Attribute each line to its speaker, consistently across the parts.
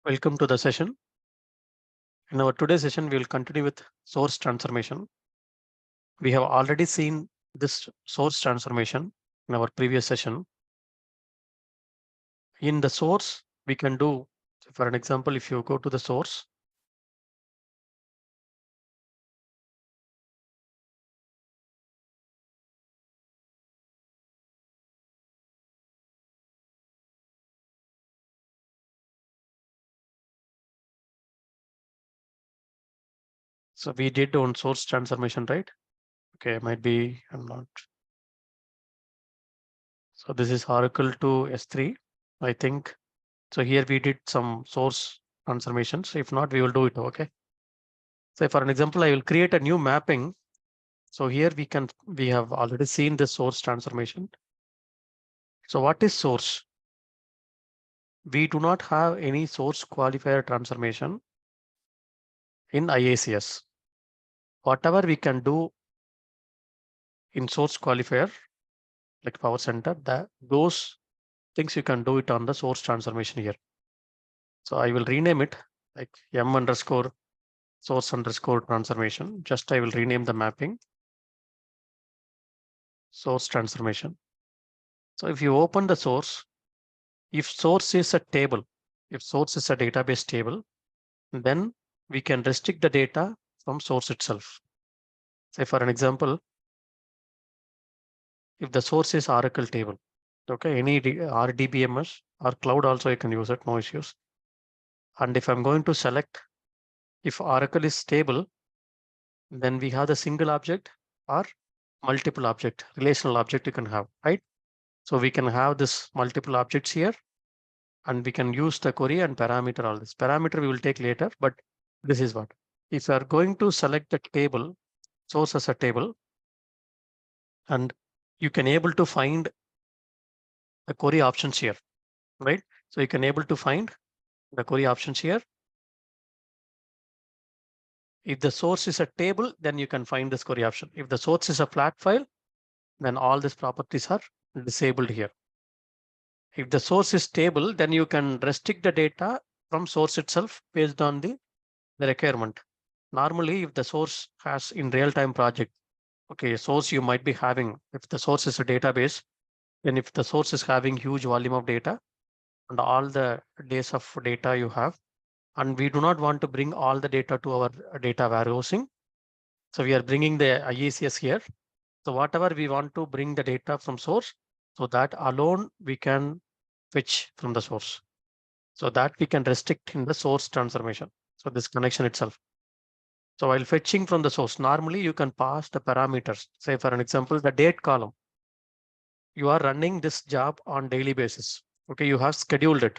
Speaker 1: Welcome to the session. In our today's session, we will continue with source transformation. We have already seen this source transformation in our previous session. In the source, we can do, for an example, if you go to the source, so we did on source transformation, right? Okay, might be, I'm not. So this is Oracle to S3, I think. So here we did some source transformations. If not, we will do it, okay? So for an example, I will create a new mapping. So here we have already seen the source transformation. So what is source? We do not have any source qualifier transformation in IICS. Whatever we can do in source qualifier, like Power Center, those things you can do it on the source transformation here. So I will rename it like m underscore source underscore transformation. Just I will rename the mapping source transformation. So if you open the source, if source is a table, if source is a database table, then we can restrict the data from source itself. Say for an example, if the source is Oracle table, okay, any RDBMS or cloud also you can use it, no issues. And if I'm going to select, if Oracle is stable, then we have the single object or multiple object, relational object you can have, right? So we can have this multiple objects here and we can use the query and parameter all this. Parameter we will take later, but this is what. If you are going to select the table, source as a table, and you can able to find the query options here, right? So you can able to find the query options here. If the source is a table, then you can find this query option. If the source is a flat file, then all these properties are disabled here. If the source is stable, then you can restrict the data from source itself based on the requirement. Normally, if the source has in real-time project, okay, source you might be having, if the source is a database, then if the source is having huge volume of data and all the days of data you have, and we do not want to bring all the data to our data warehousing. So we are bringing the IICS here. So whatever we want to bring the data from source, so that alone we can fetch from the source. So that we can restrict in the source transformation. So this connection itself. So while fetching from the source, normally you can pass the parameters. Say for an example, the date column. You are running this job on daily basis. Okay, you have scheduled it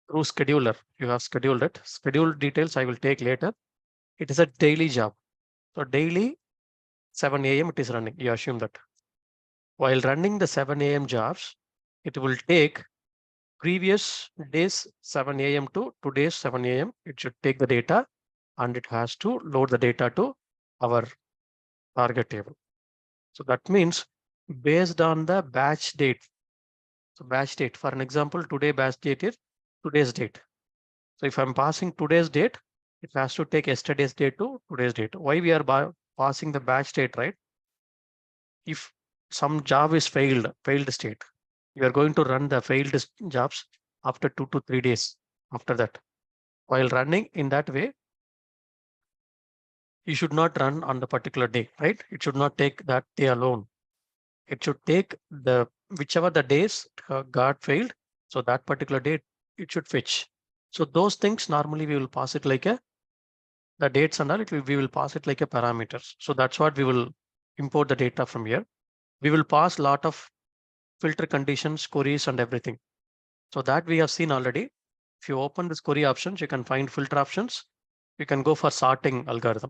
Speaker 1: through scheduler. You have scheduled it. Schedule details I will take later. It is a daily job. So daily 7 a.m. it is running. You assume that. While running the 7 a.m. jobs, it will take previous days 7 a.m. to today's 7 a.m. It should take the data and it has to load the data to our target table. So that means based on the batch date. So batch date, for an example, today batch date is today's date. So if I'm passing today's date, it has to take yesterday's date to today's date. Why we are passing the batch date, right? If some job is failed state, you are going to run the failed jobs after 2 to 3 days after that. While running in that way, you should not run on the particular day, right? It should not take that day alone. It should take the whichever the days got failed. So that particular date it should fetch. So those things normally we will pass it like the dates and all we will pass it like a parameters. So that's what we will import the data from here. We will pass a lot of filter conditions, queries and everything. So that we have seen already. If you open this query options, you can find filter options. You can go for sorting algorithm.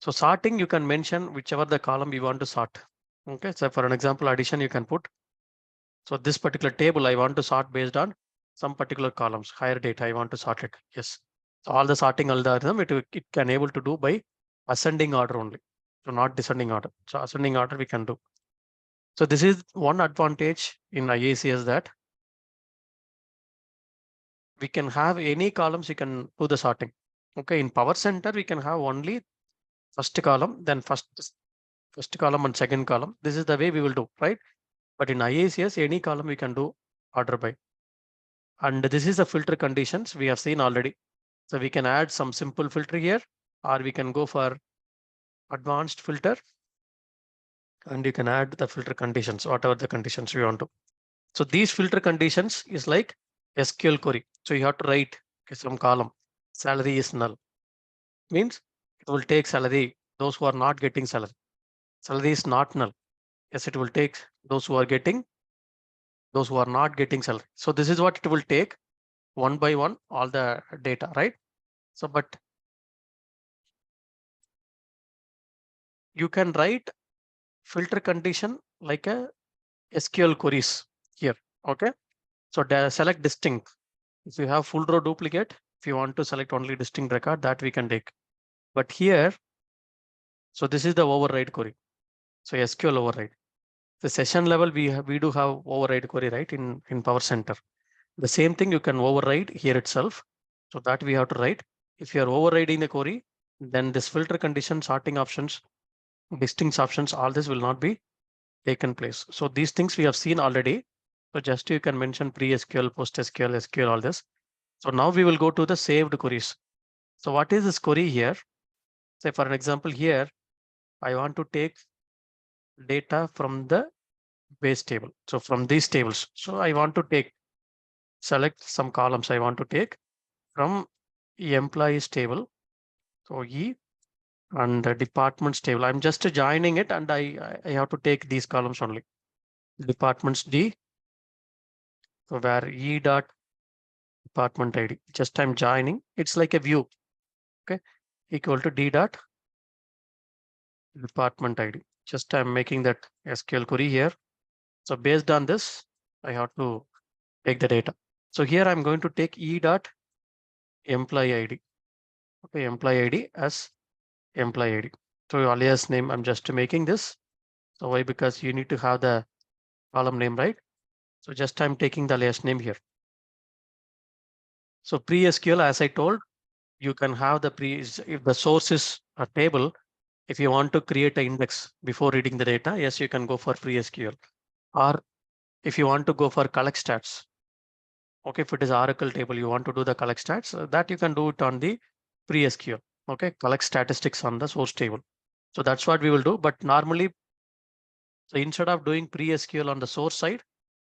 Speaker 1: So sorting, you can mention whichever the column you want to sort. Okay, so for an example, addition, you can put. So this particular table, I want to sort based on some particular columns, higher data, I want to sort it. Yes. So all the sorting algorithm, it can able to do by ascending order only. So not descending order. So ascending order we can do. So this is one advantage in IICS that we can have any columns, you can do the sorting. Okay, in Power Center, we can have only first column, then first column and second column. This is the way we will do, right? But in IICS, any column we can do order by. And this is the filter conditions we have seen already. So we can add some simple filter here, or we can go for advanced filter, and you can add the filter conditions, whatever the conditions you want to. So these filter conditions is like SQL query. So you have to write some column. Salary is null. Means it will take salary, those who are not getting salary. Salary is not null. Yes, it will take those who are getting, those who are not getting salary. So this is what it will take one by one, all the data, right? So, but you can write filter condition like a SQL queries here. Okay. So select distinct. If you have full row duplicate, if you want to select only distinct record, that we can take. But here, so this is the override query. So SQL override. The session level, we do have override query, right? In Power Center. The same thing you can override here itself. So that we have to write. If you are overriding the query, then this filter condition, sorting options, distinct options, all this will not be taken place. So these things we have seen already. So just you can mention pre-SQL, post-SQL, SQL, all this. So now we will go to the saved queries. So what is this query here? Say for an example here, I want to take data from the base table. So from these tables, so I want to select some columns I want to take from employees table. So E and the departments table. I'm just joining it, and I have to take these columns only. Departments D. So where E dot department ID. Just I'm joining. It's like a view. Okay, equal to D dot department ID. Just I'm making that SQL query here. So based on this, I have to take the data. So here I'm going to take E dot employee ID. Okay, employee ID as employee ID. So alias name, I'm just making this. So why? Because you need to have the column name, right? So just I'm taking the alias name here. So pre-SQL, as I told, you can have the if the source is a table, if you want to create an index before reading the data, yes, you can go for pre-SQL. Or if you want to go for collect stats, okay, if it is Oracle table, you want to do the collect stats, that you can do it on the pre-SQL. Okay, collect statistics on the source table. So that's what we will do. But normally, so instead of doing pre-SQL on the source side,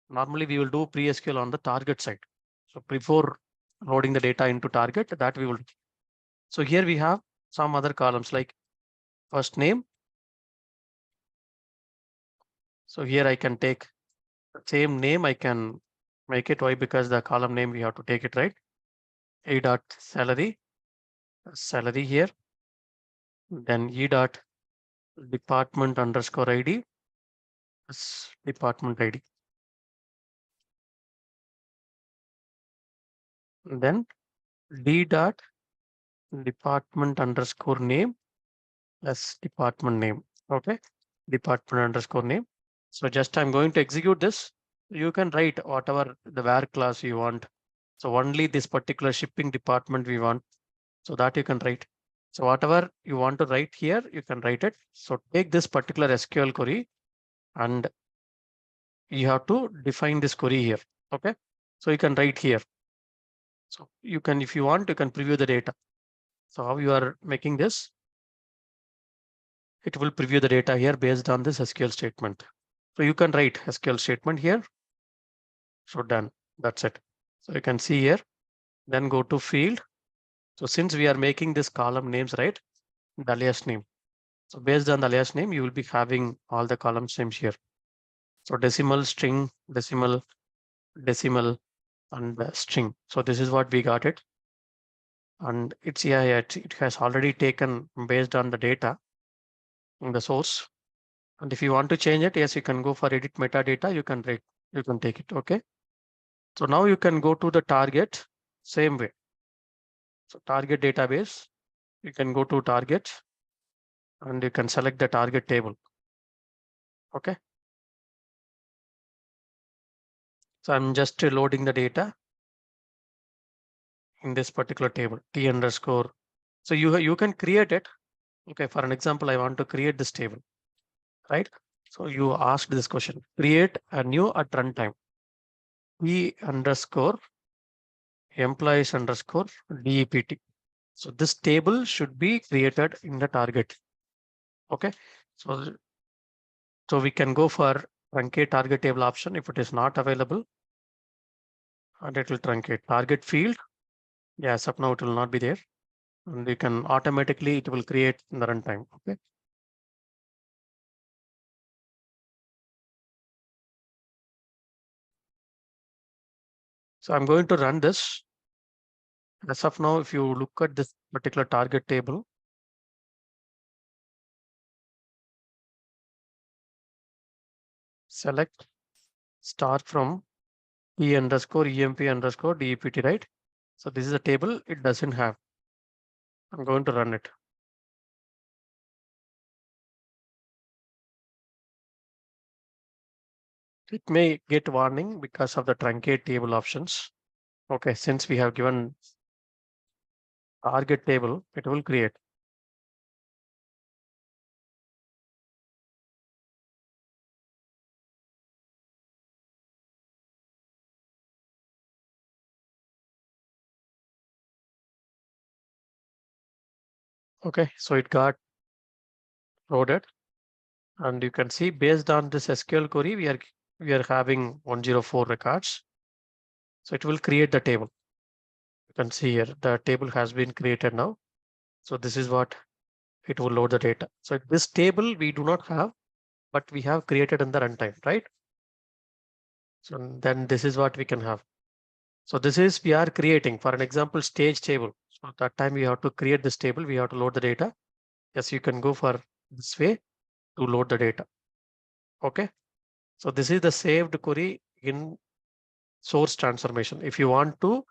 Speaker 1: normally we will do pre-SQL on the target side. So before loading the data into target, that we will do. So here we have some other columns like first name. So here I can take the same name. I can make it. Why? Because the column name we have to take it, right? A dot salary, salary here. Then E dot department underscore ID, department ID. Then D dot department underscore name as department name. Okay, department underscore name. So just I'm going to execute this. You can write whatever the where class you want. So only this particular shipping department we want. So that you can write. So whatever you want to write here, you can write it. So take this particular SQL query and you have to define this query here. Okay. So you can write here. So you can, if you want, you can preview the data. So how you are making this? It will preview the data here based on this SQL statement. So you can write SQL statement here. So done. That's it. So you can see here, then go to field. So since we are making this column names, right? The alias name. So based on the alias name, you will be having all the column names here. So decimal, string, decimal, decimal, and string. So this is what we got it. And it's, yeah, it has already taken based on the data in the source. And if you want to change it, yes, you can go for edit metadata. You can write, you can take it. Okay. So now you can go to the target same way. So target database, you can go to target and you can select the target table. Okay. So I'm just loading the data. in this particular table, T underscore. So you can create it. Okay, for an example, I want to create this table, right? So you asked this question, create a new at runtime, P underscore employees underscore DEPT. So this table should be created in the target. Okay, so we can go for truncate target table option if it is not available, and it will truncate target field. Yes, up now it will not be there, and you can automatically it will create in the runtime. Okay. So I'm going to run this. As of now, if you look at this particular target table, select start from E underscore EMP underscore DEPT, right? So this is a table it doesn't have. I'm going to run it. It may get warning because of the truncate table options. Okay, since we have given target table, it will create. Okay, so it got loaded, and you can see based on this SQL query, we are having 104 records. So it will create the table. You can see here the table has been created now. So this is what it will load the data. So this table we do not have, but we have created in the runtime, right? So then this is what we can have. So this is we are creating, for an example, stage table. So at that time we have to create this table. We have to load the data. Yes, you can go for this way to load the data. Okay. So this is the saved query in source transformation. If you want to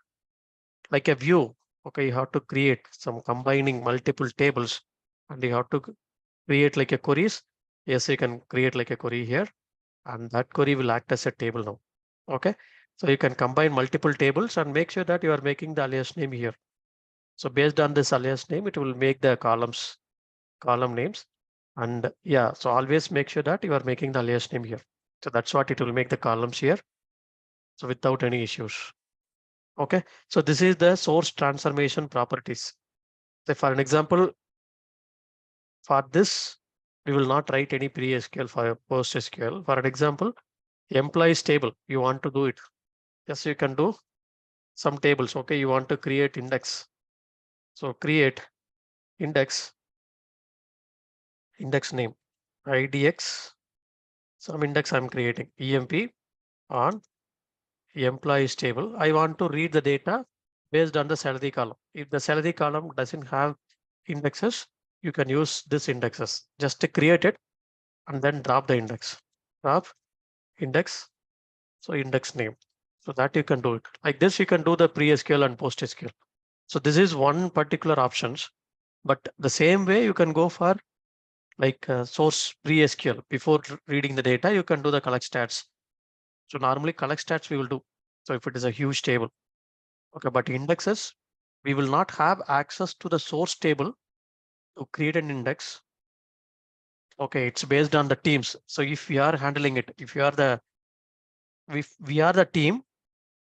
Speaker 1: like a view, okay, you have to create some combining multiple tables, and you have to create like a queries. Yes, you can create like a query here, and that query will act as a table now. Okay. So you can combine multiple tables and make sure that you are making the alias name here. So based on this alias name, it will make the column names. And yeah, so always make sure that you are making the alias name here. So that's what it will make the columns here. So without any issues. Okay. So this is the source transformation properties. So for an example, for this, we will not write any pre-SQL for post-SQL. For an example, employees table, you want to do it. Yes, you can do some tables. Okay, you want to create index. So create index name, IDX, some index I'm creating, EMP on employees table. I want to read the data based on the salary column. If the salary column doesn't have indexes, you can use this indexes. Just to create it and then drop the index. Drop index, so index name. So that you can do it. Like this, you can do the pre-SQL and post-SQL. So this is one particular options, but the same way you can go for like source pre-SQL. Before reading the data, you can do the collect stats. So normally collect stats we will do. So if it is a huge table, okay, but indexes, we will not have access to the source table to create an index. Okay, it's based on the teams. So if we are handling it, if we are the team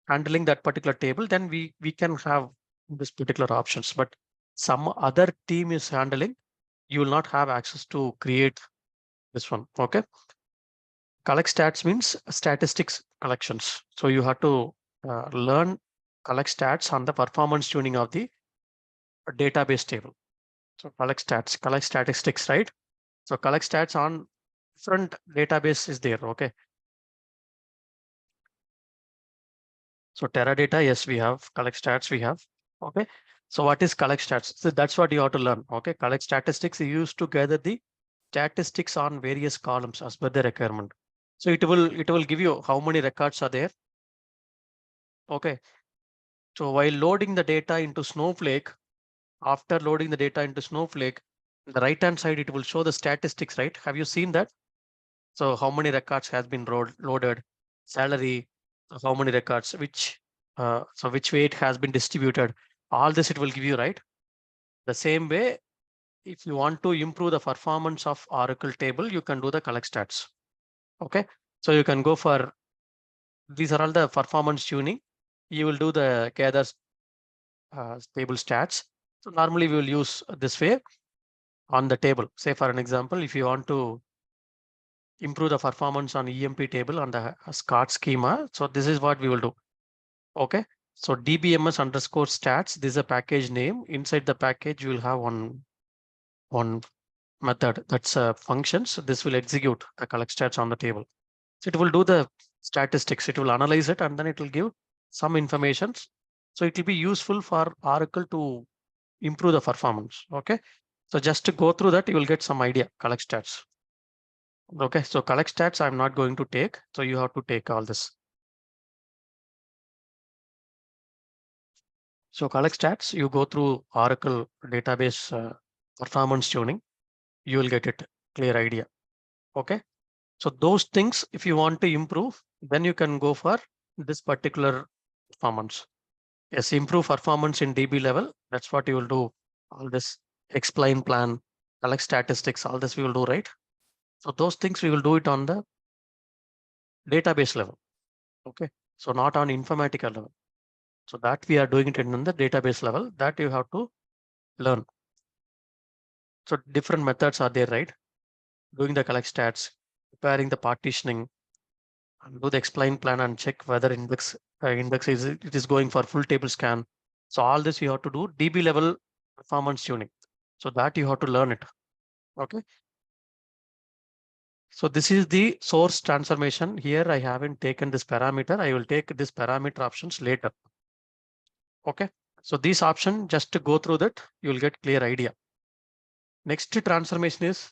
Speaker 1: handling that particular table, then we can have this particular options. But some other team is handling, you will not have access to create this one. Okay. Collect stats means statistics collections. So you have to learn collect stats on the performance tuning of the database table. So collect stats, collect statistics, right? So collect stats on different database is there. Okay. So Teradata, yes, we have collect stats. We have. Okay. So what is collect stats? So that's what you have to learn. Okay. Collect statistics is used to gather the statistics on various columns as per the requirement. So it will give you how many records are there. Okay. So while loading the data into Snowflake, after loading the data into Snowflake, the right hand side, it will show the statistics, right? Have you seen that? So how many records has been loaded, salary, how many records, which way it has been distributed. All this it will give you, right? The same way, if you want to improve the performance of Oracle table, you can do the collect stats. Okay, so you can go for, these are all the performance tuning. You will do the gather table stats. So normally we will use this way on the table. Say for an example, if you want to improve the performance on EMP table on the SCOT schema, so this is what we will do. Okay, so dbms underscore stats, this is a package name. Inside the package, you will have one method that's a function. So this will execute the collect stats on the table. So it will do the statistics. It will analyze it and then it will give some information. So it will be useful for Oracle to improve the performance. Okay, so just to go through that, you will get some idea. Collect stats. Okay, so collect stats I'm not going to take. So you have to take all this. So collect stats, you go through Oracle database performance tuning, you will get it clear idea. Okay, so those things, if you want to improve, then you can go for this particular performance. Yes, improve performance in DB level. That's what you will do. All this explain plan, collect statistics, all this we will do, right? So those things we will do it on the database level. Okay, so not on Informatica level. So that we are doing it in the database level, that you have to learn. So different methods are there, right? Doing the collect stats, preparing the partitioning, and do the explain plan and check whether index is it is going for full table scan. So all this you have to do DB level performance tuning. So that you have to learn it. Okay. So this is the source transformation. Here I haven't taken this parameter. I will take this parameter options later. Okay. So this option, just to go through that, you will get clear idea. Next transformation is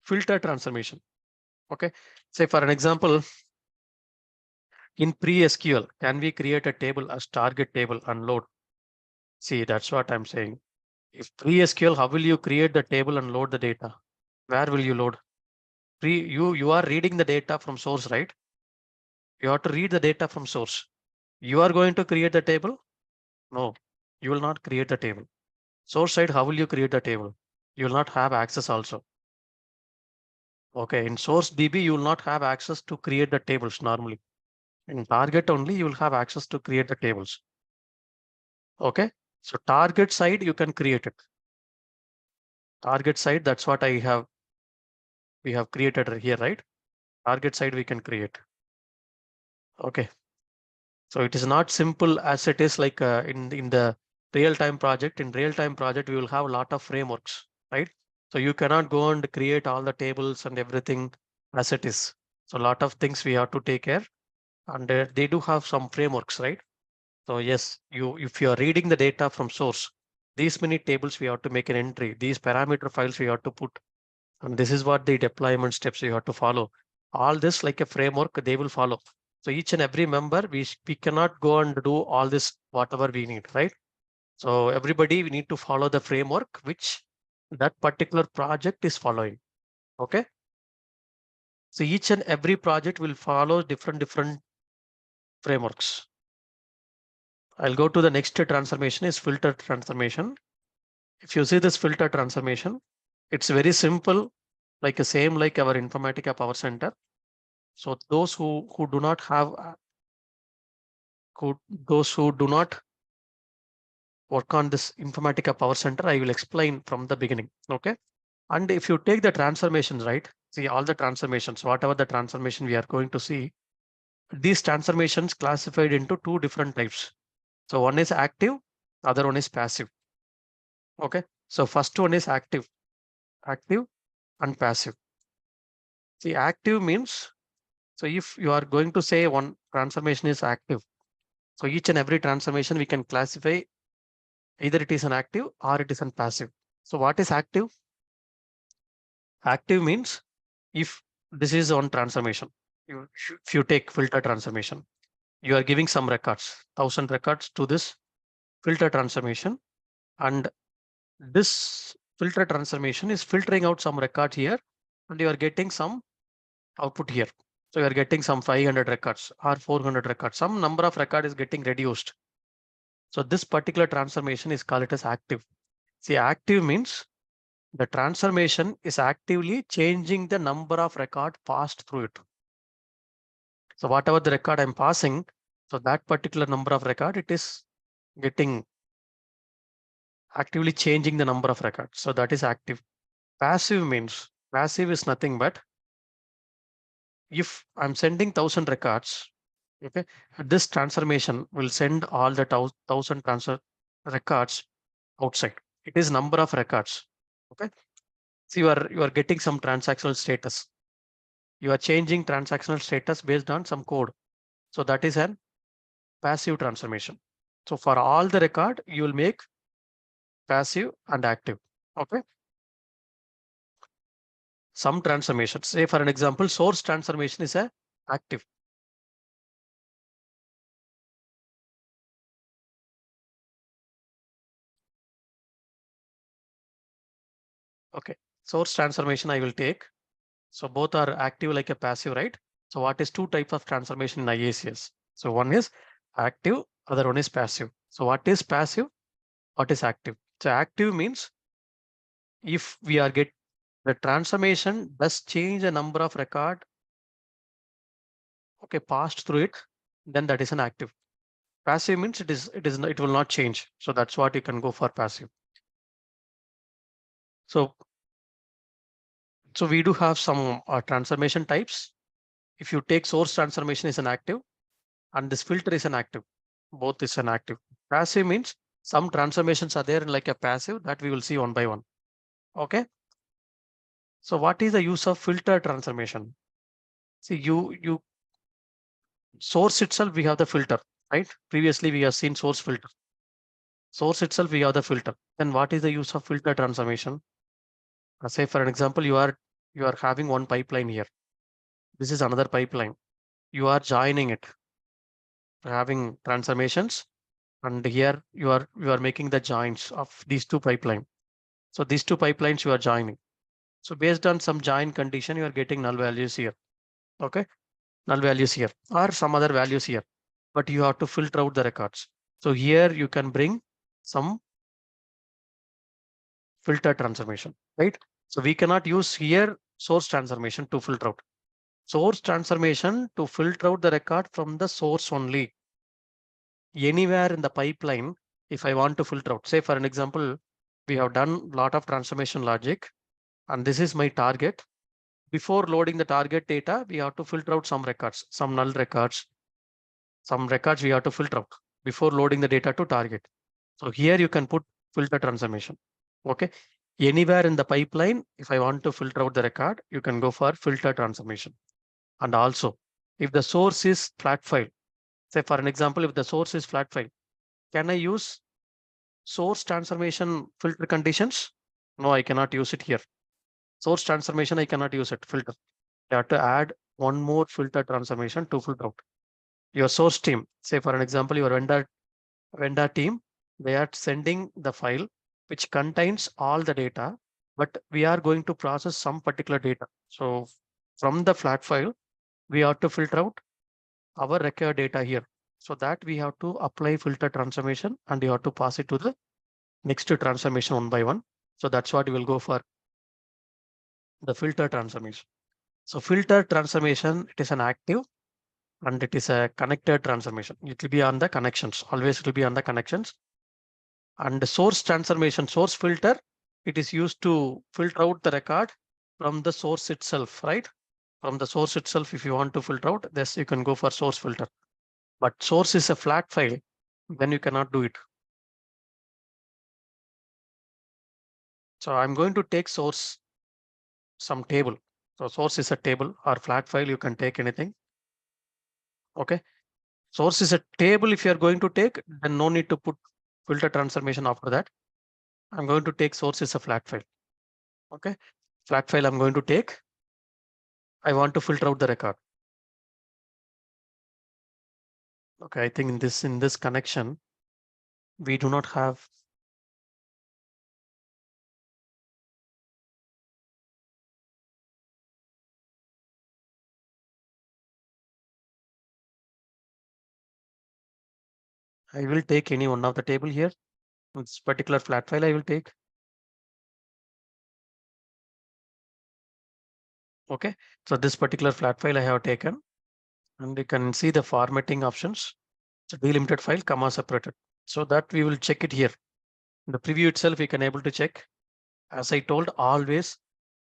Speaker 1: filter transformation. Okay. Say for an example, in pre-SQL, can we create a table as target table and load? See, that's what I'm saying. If pre-SQL, how will you create the table and load the data? Where will you load? You are reading the data from source, right? You have to read the data from source. You are going to create the table? No, you will not create the table. Source side, how will you create the table? You will not have access also. Okay, in source DB, you will not have access to create the tables normally. In target only, you will have access to create the tables. Okay, so target side, you can create it. Target side, that's what we have created here, right? Target side we can create. Okay, so it is not simple as it is like in the real-time project. In real-time project, we will have a lot of frameworks, right? So you cannot go and create all the tables and everything as it is. So a lot of things we have to take care, and they do have some frameworks, right? So yes, if you are reading the data from source, these many tables we have to make an entry. These parameter files we have to put. And this is what the deployment steps you have to follow. All this like a framework, they will follow. So each and every member, we cannot go and do all this, whatever we need, right? So everybody, we need to follow the framework, which that particular project is following. Okay. So each and every project will follow different frameworks. I'll go to the next transformation is filter transformation. If you see this filter transformation, it's very simple, like the same like our Informatica Power Center. So those who do not have those who do not work on this Informatica Power Center, I will explain from the beginning. Okay. And if you take the transformations, right? See all the transformations, whatever the transformation we are going to see, these transformations classified into two different types. So one is active, other one is passive. Okay. So first one is active and passive. See, active means, so if you are going to say one transformation is active, so each and every transformation we can classify either it is an active or it is an passive. So what is active? Active means if this is on transformation, if you take filter transformation, you are giving some records, 1000 records to this filter transformation, and this filter transformation is filtering out some record here, and you are getting some output here. So you are getting some 500 records or 400 records. Some number of record is getting reduced. So this particular transformation is called it as active. See, active means the transformation is actively changing the number of record passed through it. So whatever the record I'm passing, so that particular number of record, it is getting actively changing the number of records. So that is active. Passive means passive is nothing but if I'm sending 1,000 records, okay, this transformation will send all the 1,000 transfer records outside. It is number of records. Okay. So you are getting some transactional status. You are changing transactional status based on some code. So that is an passive transformation. So for all the record, you will make passive and active. Okay. Some transformations, say for an example, source transformation is a active. Okay. Source transformation I will take. So both are active like a passive, right? So what is two types of transformation in IICS? So one is active, other one is passive. So what is passive? What is active? So active means if we are get the transformation does change the number of record, okay, passed through it, then that is an active. Passive means it will not change. So that's what you can go for passive. So we do have some transformation types. If you take source transformation is an active and this filter is an active, both is an active. Passive means some transformations are there like a passive that we will see one by one. Okay. So what is the use of filter transformation? See, you source itself, we have the filter, right? Previously, we have seen source filter. Source itself, we have the filter. Then what is the use of filter transformation? Say for an example, you are having one pipeline here. This is another pipeline. You are joining it, having transformations, and here you are making the joins of these two pipeline. So these two pipelines you are joining. So based on some join condition, you are getting null values here. Okay, null values here or some other values here, but you have to filter out the records. So here you can bring some filter transformation, right? So we cannot use here source transformation to filter out. Source transformation to filter out the record from the source only. Anywhere in the pipeline, if I want to filter out, say for an example, we have done a lot of transformation logic and this is my target. Before loading the target data, we have to filter out some records, some null records, some records we have to filter out before loading the data to target. So here you can put filter transformation. Okay. Anywhere in the pipeline, if I want to filter out the record, you can go for filter transformation. And also, if the source is flat file, say for an example, if the source is flat file, can I use source transformation filter conditions? No, I cannot use it here. Source transformation, I cannot use it, filter. You have to add one more filter transformation to filter out. Your source team, say for an example, your vendor team, they are sending the file which contains all the data, but we are going to process some particular data. So from the flat file, we have to filter out our required data here. So that we have to apply filter transformation and you have to pass it to the next transformation one by one. So that's what we will go for the filter transformation. So filter transformation, it is an active and it is a connected transformation. It will be on the connections. Always it will be on the connections. And the source transformation, source filter, it is used to filter out the record from the source itself, right? From the source itself, if you want to filter out this, you can go for source filter. But source is a flat file, then you cannot do it. So I'm going to take source, some table. So source is a table or flat file, you can take anything. Okay. Source is a table. If you're going to take, then no need to put filter transformation after that. I'm going to take source is a flat file. Okay. Flat file I'm going to take. I want to filter out the record. Okay. I think in this connection, we do not have. I will take any one of the table here. This particular flat file I will take. Okay, so this particular flat file I have taken, and you can see the formatting options. It's a delimited file, comma separated. So that we will check it here. In the preview itself, we can able to check. As I told, always,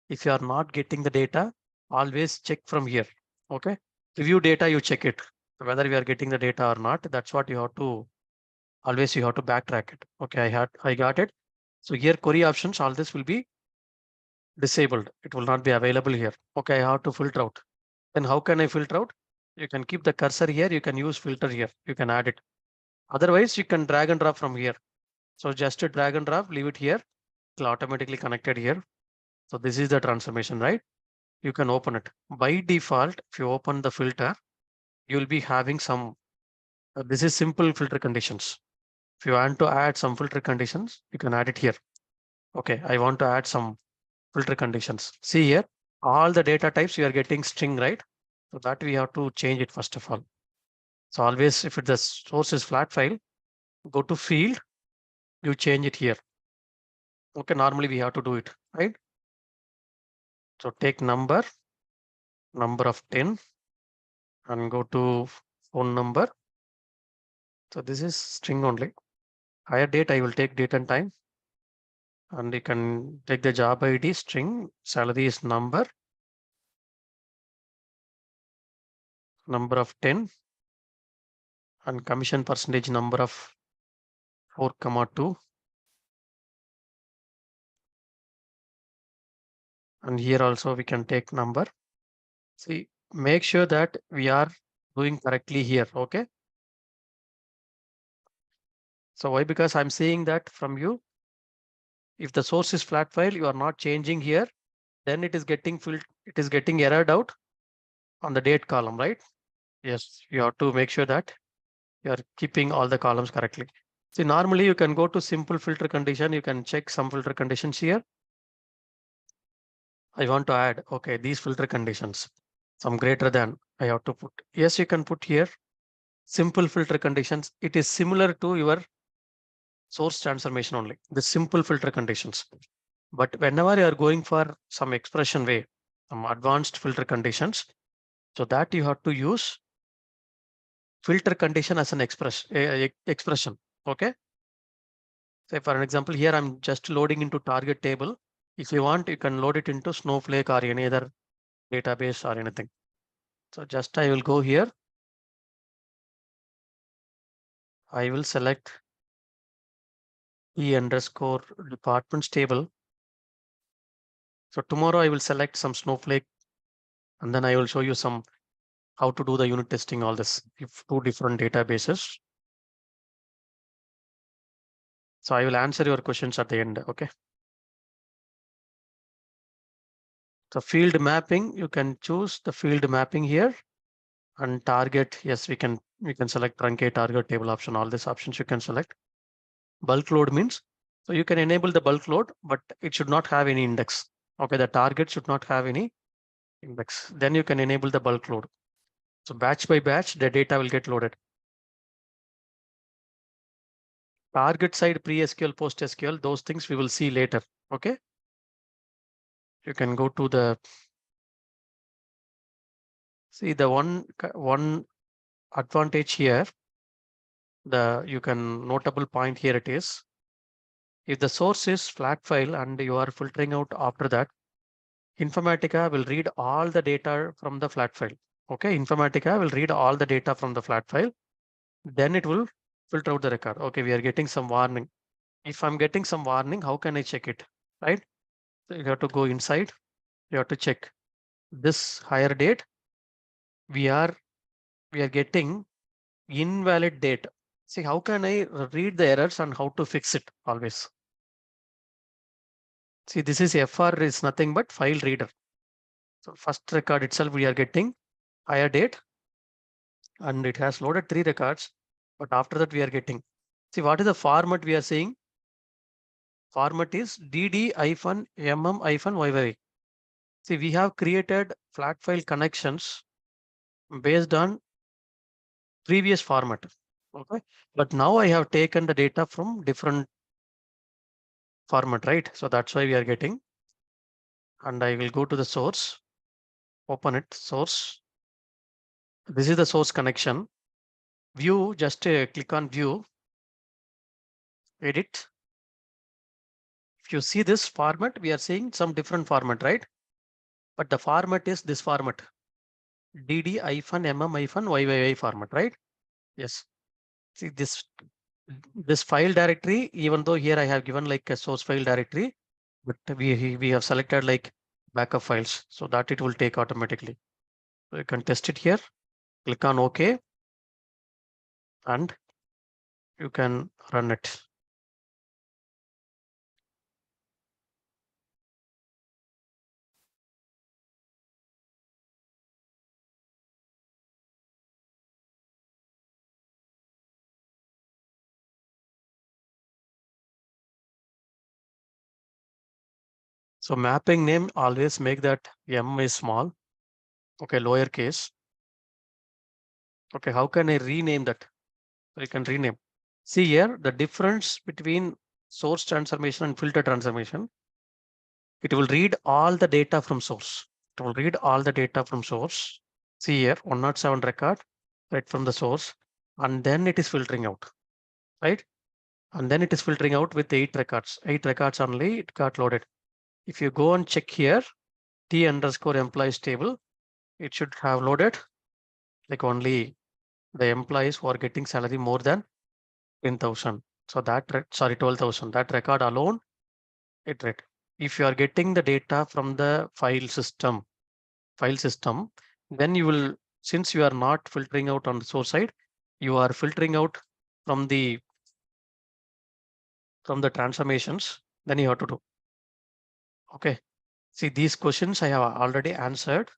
Speaker 1: if you are not getting the data, always check from here. Okay, preview data, you check it whether we are getting the data or not. That's what you have to always you have to backtrack it. Okay, I got it. So here query options, all this will be disabled. It will not be available here. Okay, I have to filter out. Then how can I filter out? You can keep the cursor here. You can use filter here. You can add it. Otherwise, you can drag and drop from here. So just to drag and drop, leave it here. It will automatically connected here. So this is the transformation, right? You can open it. By default, if you open the filter, you will be having some, this is simple filter conditions. If you want to add some filter conditions, you can add it here. Okay, I want to add some filter conditions. See here, all the data types you are getting string, right? So that we have to change it first of all. So always if the source is flat file, go to field, you change it here. Okay, normally we have to do it, right? So take number of 10 and go to phone number. So this is string only. Higher date, I will take date and time. And you can take the job ID string, salary is number of 10, and commission percentage number of 4,2. And here also we can take number. See, make sure that we are doing correctly here. Okay. So why? Because I'm seeing that from you. If the source is flat file, you are not changing here, then it is getting filled, it is getting errored out on the date column, right? Yes, you have to make sure that you are keeping all the columns correctly. See, normally you can go to simple filter condition. You can check some filter conditions here. I want to add, okay, these filter conditions, some greater than I have to put. Yes, you can put here simple filter conditions. It is similar to your source transformation only, the simple filter conditions. But whenever you are going for some expression way, some advanced filter conditions, so that you have to use filter condition as an expression. Okay. Say for an example, here I'm just loading into target table. If you want, you can load it into Snowflake or any other database or anything. So just I will go here. I will select E_ departments table. So tomorrow I will select some Snowflake, and then I will show you some how to do the unit testing, all this, if two different databases. So I will answer your questions at the end. Okay. So field mapping, you can choose the field mapping here, and target. Yes, we can select truncate, target, table option, all these options you can select. Bulk load means, so you can enable the bulk load, but it should not have any index. Okay, the target should not have any index. Then you can enable the bulk load. So batch by batch, the data will get loaded. Target side pre-SQL, post-SQL, those things we will see later. Okay. You can go to the, see the one advantage here, you can notable point here it is, if the source is flat file and you are filtering out after that, Informatica will read all the data from the flat file. Okay, Informatica will read all the data from the flat file. Then it will filter out the record. Okay, we are getting some warning. If I'm getting some warning, how can I check it? Right? So you have to go inside. You have to check this higher date. We are getting invalid date. See, how can I read the errors and how to fix it always? See, this is FR is nothing but file reader. So first record itself, we are getting higher date, and it has loaded 3 records. But after that, we are getting, see, what is the format we are saying? Format is dd-mm-yy. See, we have created flat file connections based on previous format. Okay. But now I have taken the data from different format, right? So that's why we are getting, and I will go to the source, open it, source. This is the source connection. View, just click on view, edit. If you see this format, we are seeing some different format, right? But the format is this format, dd-mm-yyi format, right? Yes. See this file directory, even though here I have given like a source file directory, but we have selected like backup files so that it will take automatically. So you can test it here, click on OK, and you can run it. So mapping name, always make that M is small. Okay, lowercase. Okay, how can I rename that? So you can rename. See here, the difference between source transformation and filter transformation. It will read all the data from source. It will read all the data from source. See here, 107 record, right from the source, and then it is filtering out, right? And then it is filtering out with 8 records. 8 records only, it got loaded. If you go and check here, T underscore employees table, it should have loaded like only the employees who are getting salary more than 10,000. So that, sorry, 12,000, that record alone, it read. If you are getting the data from the file system, then you will, since you are not filtering out on the source side, you are filtering out from the transformations, then you have to do. Okay. See, these questions I have already answered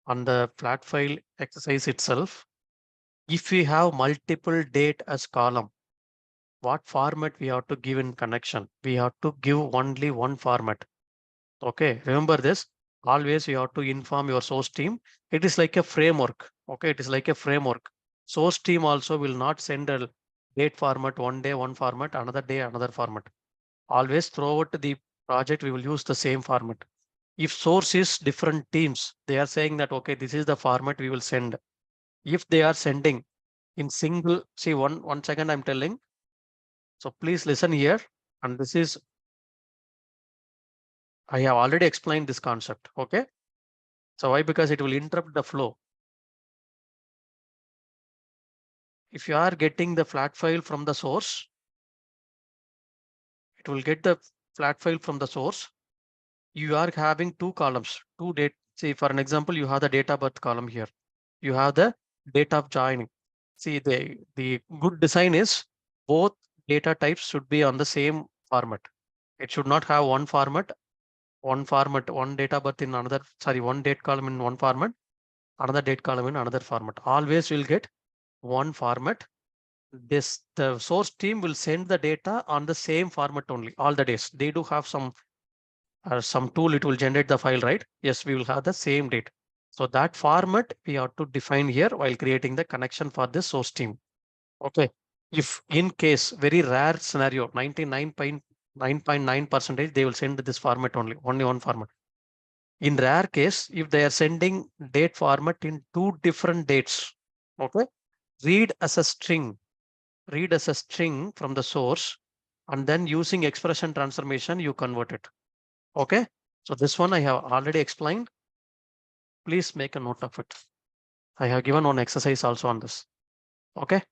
Speaker 1: on the flat file exercise itself. If we have multiple date as column, what format we have to give in connection? We have to give only one format. Okay, remember this. Always you have to inform your source team. It is like a framework. Okay, it is like a framework. Source team also will not send a date format one day, one format, another day, another format. Always throughout the project, we will use the same format. If source is different teams, they are saying that, okay, this is the format we will send. If they are sending in single, see one second I'm telling. So please listen here. And this is, I have already explained this concept. Okay. So why? Because it will interrupt the flow. If you are getting the flat file from the source, it will get the flat file from the source. You are having two columns, two date. See, for an example, you have the date of birth column here. You have the date of joining. See, the good design is both data types should be on the same format. It should not have one format, one date of birth in another, sorry, one date column in one format, another date column in another format. Always will get one format. The source team will send the data on the same format only all the days. They do have some tool, it will generate the file, right? Yes, we will have the same date. So that format we have to define here while creating the connection for the source team. Okay. If in case, very rare scenario, 99.9% they will send this format only one format. In rare case, if they are sending date format in two different dates, okay, read as a string, read as a string from the source, and then using expression transformation, you convert it. Okay. So this one I have already explained. Please make a note of it. I have given one exercise also on this. Okay.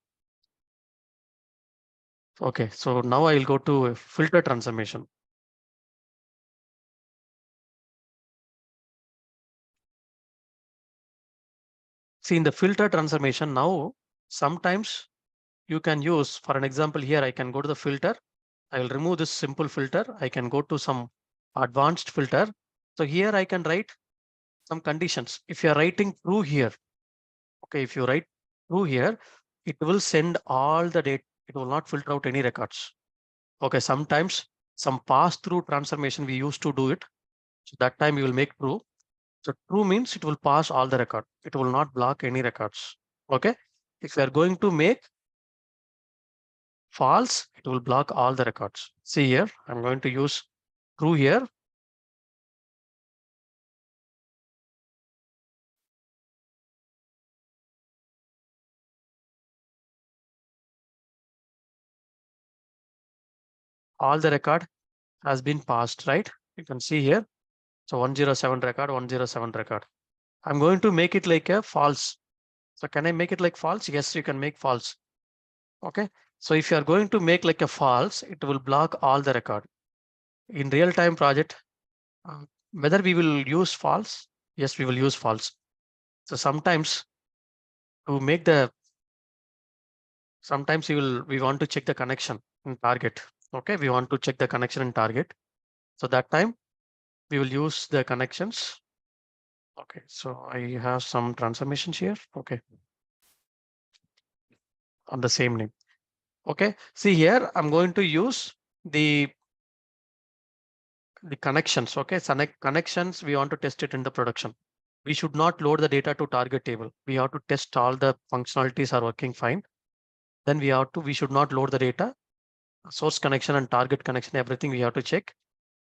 Speaker 1: Okay. So now I will go to filter transformation. See, in the filter transformation now, sometimes you can use, for an example here, I can go to the filter. I will remove this simple filter. I can go to some advanced filter. So here I can write some conditions. If you are writing true here, okay, if you write true here, it will send all the data. It will not filter out any records. Okay, sometimes some pass-through transformation we used to do it. So that time you will make true. So true means it will pass all the record. It will not block any records. Okay. If you are going to make false, it will block all the records. See here, I'm going to use true here. All the record has been passed, right? You can see here. So 107 record, 107 record. I'm going to make it like a false. So can I make it like false? Yes, you can make false. Okay. So if you are going to make like a false, it will block all the record. In real time project, whether we will use false, yes, we will use false. So sometimes to make the, sometimes we want to check the connection in target. Okay, we want to check the connection in target. So that time we will use the connections. Okay, so I have some transformations here. Okay, on the same name. Okay, see here, I'm going to use the connections. Okay, so connections, we want to test it in the production. We should not load the data to target table. We have to test all the functionalities are working fine. Then we should not load the data, source connection and target connection, everything we have to check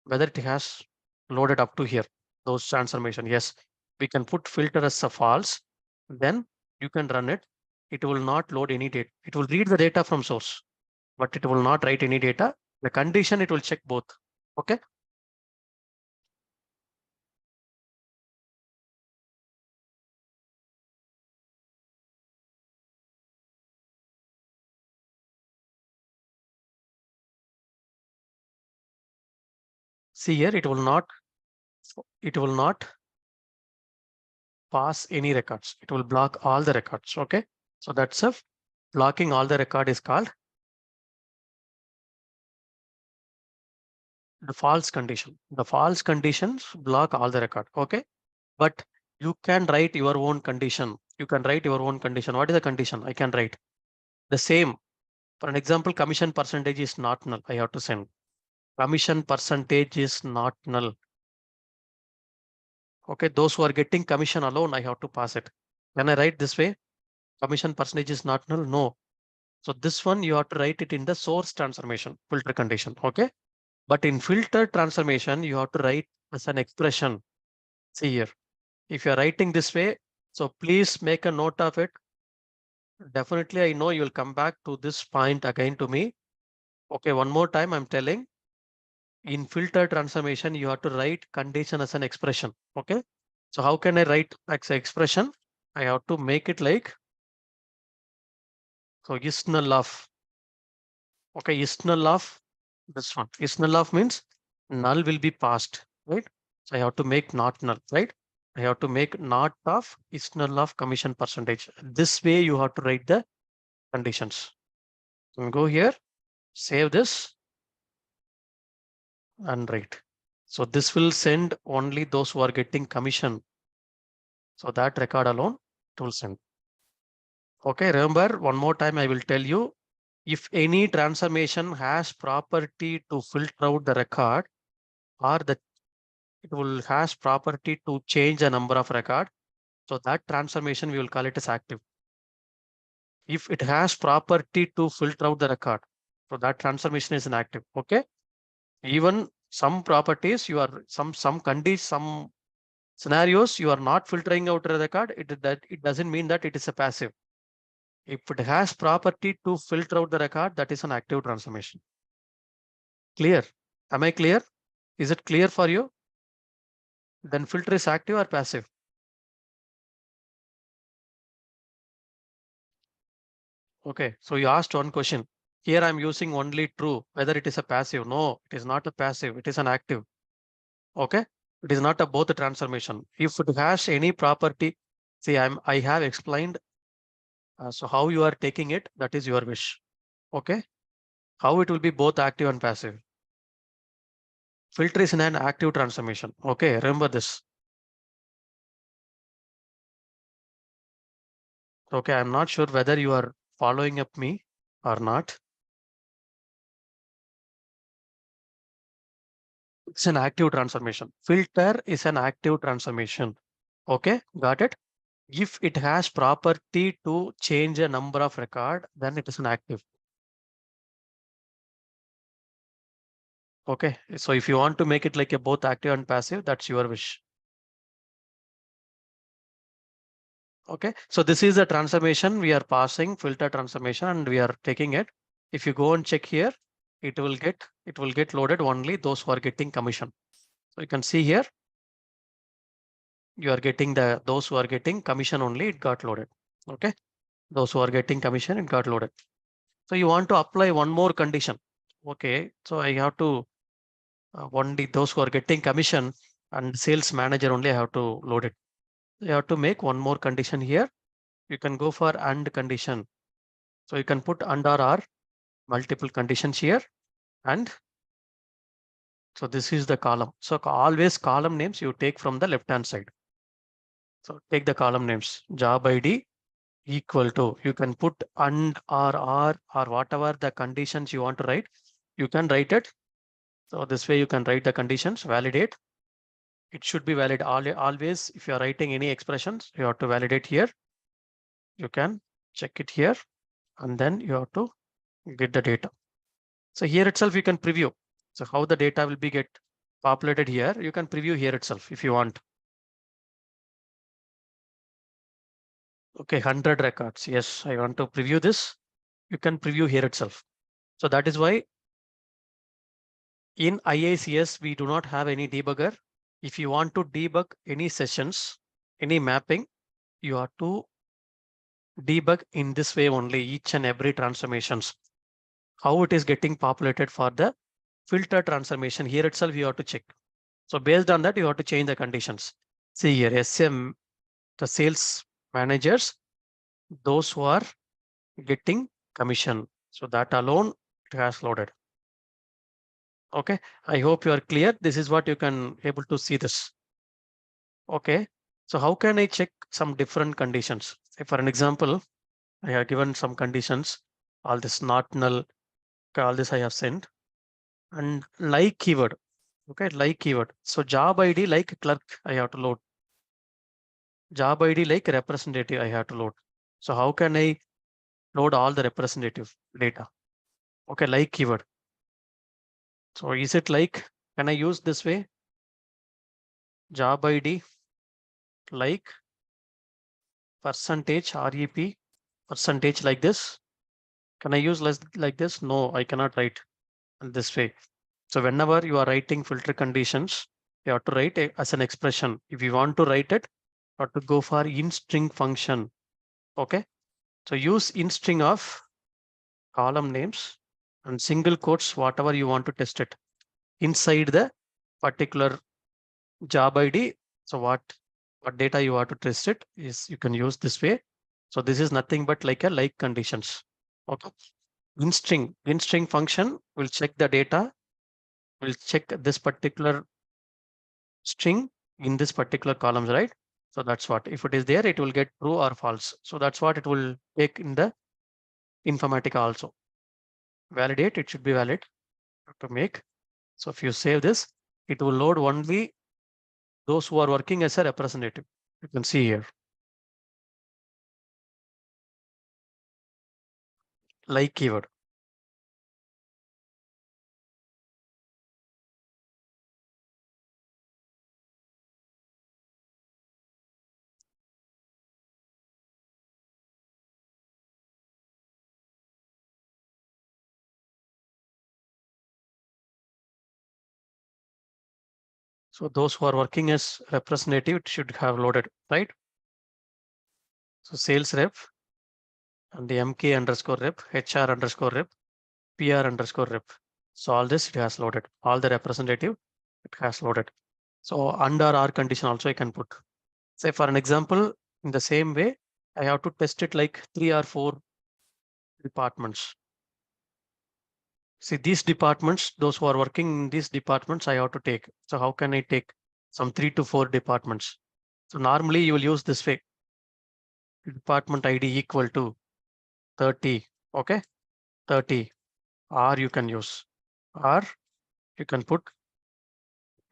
Speaker 1: whether it has loaded up to here. Those transformation, yes, we can put filter as a false. Then you can run it. It will not load any data. It will read the data from source, but it will not write any data. The condition, it will check both. Okay. See here, it will not pass any records. It will block all the records. Okay. So that's a blocking all the record is called the false condition. The false conditions block all the record. Okay. But you can write your own condition. You can write your own condition. What is the condition? I can write the same. For an example, commission percentage is not null. I have to send commission percentage is not null. Okay. Those who are getting commission alone, I have to pass it. Can I write this way? Commission percentage is not null. No. So this one you have to write it in the source transformation filter condition. Okay. But in filter transformation, you have to write as an expression. See here, if you're writing this way, so please make a note of it. Definitely, I know you will come back to this point again to me. Okay, one more time, I'm telling in filter transformation, you have to write condition as an expression. Okay, so how can I write as an expression? I have to make it like, so is null of, okay, is null of this one. Is null of means null will be passed, right? So I have to make not null, right? I have to make not of is null of commission percentage. This way you have to write the conditions. So go here, save this and write. So this will send only those who are getting commission. So that record alone it will send. Okay, remember one more time I will tell you, if any transformation has property to filter out the record or the it will has property to change the number of record. So that transformation we will call it as active. If it has property to filter out the record, so that transformation is an active. Okay. Even some properties you are some conditions, some scenarios you are not filtering out the record. It doesn't mean that it is a passive. If it has property to filter out the record, that is an active transformation. Clear? Am I clear? Is it clear for you? Then filter is active or passive? Okay, so you asked one question. Here I'm using only true, whether it is a passive. No, it is not a passive, it is an active. Okay, it is not a both a transformation. If it has any property, see, I have explained. So how you are taking it, that is your wish. Okay, how it will be both active and passive. Filter is in an active transformation. Okay, remember this. Okay, I'm not sure whether you are following up me or not. It's an active transformation. Filter is an active transformation. Okay, got it? If it has property to change a number of record, then it is an active. Okay, so if you want to make it like a both active and passive, that's your wish. Okay, so this is the transformation we are passing, filter transformation, and we are taking it. If you go and check here, it will get loaded only those who are getting commission. So you can see here, you are getting those who are getting commission only, it got loaded. Okay, those who are getting commission, it got loaded. So you want to apply one more condition. Okay, so I have to only those who are getting commission and sales manager only I have to load it. You have to make one more condition here. You can go for and condition. So you can put and or are multiple conditions here. And so this is the column. So always column names you take from the left hand side. So take the column names, job ID equal to, you can put and or whatever the conditions you want to write, you can write it. So this way you can write the conditions, validate. It should be valid always. If you are writing any expressions, you have to validate here. You can check it here and then you have to get the data. So here itself you can preview. So how the data will be get populated here, you can preview here itself if you want. Okay, 100 records. Yes, I want to preview this. You can preview here itself. So that is why in IICS, we do not have any debugger. If you want to debug any sessions, any mapping, you have to debug in this way only, each and every transformations. How it is getting populated for the filter transformation here itself, you have to check. So based on that, you have to change the conditions. See here, SM, the sales managers, those who are getting commission. So that alone, it has loaded. Okay, I hope you are clear. This is what you can able to see this. Okay, so how can I check some different conditions? If for an example, I have given some conditions, all this not null, all this I have sent, and like keyword. Okay, like keyword. So job ID like clerk, I have to load. Job ID like representative, I have to load. So how can I load all the representative data? Okay, like keyword. So is it like, can I use this way? Job ID like percentage REP percentage like this. Can I use less like this? No, I cannot write this way. So whenever you are writing filter conditions, you have to write as an expression. If you want to write it, you have to go for in string function. Okay. So use in string of column names and single quotes, whatever you want to test it inside the particular job ID. So what data you want to test it is you can use this way. So this is nothing but like a like conditions. Okay. In string function will check the data, will check this particular string in this particular columns, right? So that's what, if it is there, it will get true or false. So that's what it will take in the Informatica also. Validate, it should be valid to make. So if you save this, it will load only those who are working as a representative. You can see here, like keyword. So those who are working as representative, it should have loaded, right? So sales rep and the MK underscore rep, HR underscore rep, PR underscore rep. So all this it has loaded. All the representative, it has loaded. So under our condition also I can put. Say for an example, in the same way, I have to test it like 3 or 4 departments. See these departments, those who are working in these departments, I have to take. So how can I take some 3 to 4 departments? So normally you will use this way. Department ID equal to 30. Okay, 30. Or you can use, or you can put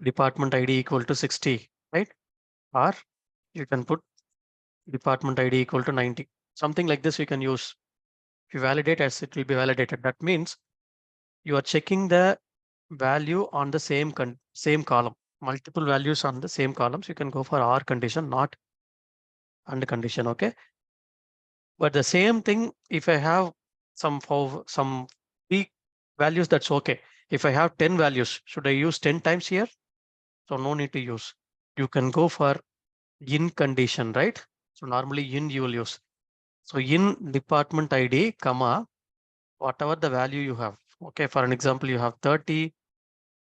Speaker 1: department ID equal to 60, right? Or you can put department ID equal to 90. Something like this you can use. If you validate as it will be validated, that means you are checking the value on the same column, multiple values on the same columns, you can go for or condition, not and condition. Okay. But the same thing, if I have some three values, that's okay. If I have 10 values, should I use 10 times here? So no need to use. You can go for in condition, right? So normally in you will use. So in department ID, comma, whatever the value you have. Okay, for an example, you have 30,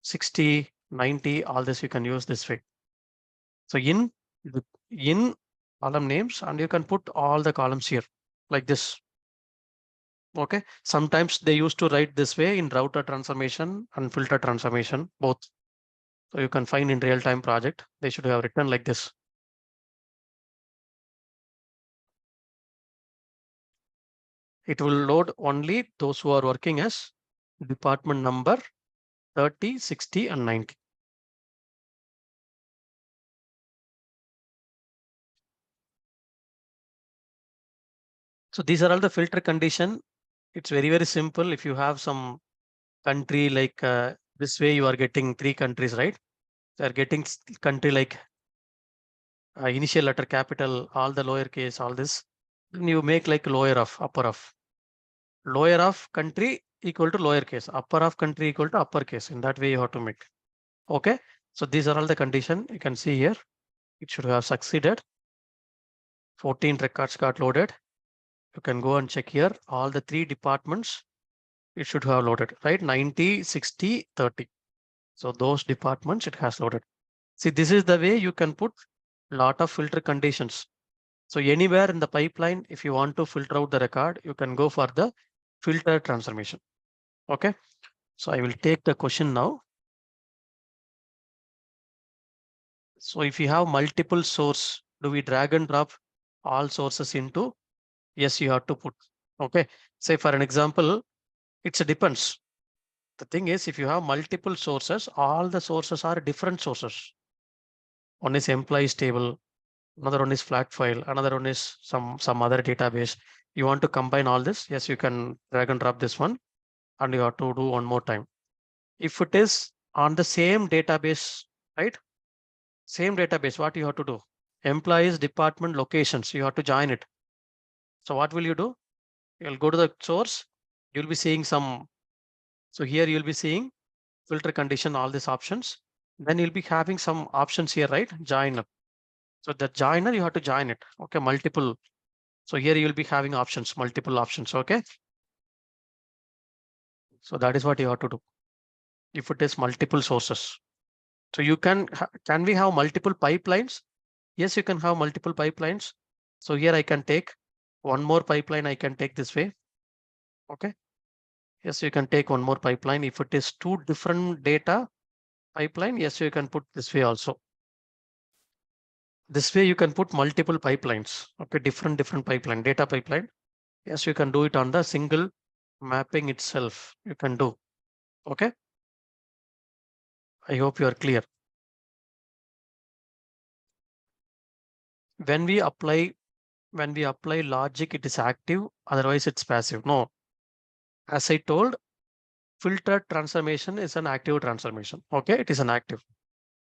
Speaker 1: 60, 90, all this you can use this way. So in column names, and you can put all the columns here like this. Okay, sometimes they used to write this way in router transformation and filter transformation, both. So you can find in real-time project, they should have written like this. It will load only those who are working as department number 30, 60, and 90. So these are all the filter condition. It's very, very simple. If you have some country like this way, you are getting 3 countries, right? They are getting country like initial letter capital, all the lowercase, all this. Then you make like lower of, upper of. Lower of country equal to lowercase, upper of country equal to uppercase. In that way, you have to make. Okay. So these are all the condition you can see here. It should have succeeded. 14 records got loaded. You can go and check here. All the 3 departments, it should have loaded, right? 90, 60, 30. So those departments, it has loaded. See, this is the way you can put lot of filter conditions. So anywhere in the pipeline, if you want to filter out the record, you can go for the filter transformation. Okay. So I will take the question now. So if you have multiple source, do we drag and drop all sources into? Yes, you have to put. Okay. Say for an example, it's a depends. The thing is, if you have multiple sources, all the sources are different sources. One is employees table, another one is flat file, another one is some other database. You want to combine all this? Yes, you can drag and drop this one, and you have to do one more time. If it is on the same database, right? Same database, what you have to do? Employees, department, locations, you have to join it. So what will you do? You'll go to the source, you'll be seeing some. So here you'll be seeing filter condition, all these options. Then you'll be having some options here, right? Joiner. So the joiner, you have to join it. Okay, multiple. So here you'll be having options, multiple options. Okay. So that is what you have to do. If it is multiple sources. So you can we have multiple pipelines? Yes, you can have multiple pipelines. So here I can take one more pipeline. I can take this way. Okay. Yes, you can take one more pipeline. If it is 2 different data pipeline, yes, you can put this way also. This way you can put multiple pipelines. Okay, different pipeline, data pipeline. Yes, you can do it on the single mapping itself. You can do. Okay. I hope you are clear. When we apply logic, it is active, otherwise it's passive. No, as I told, filter transformation is an active transformation. Okay, it is an active.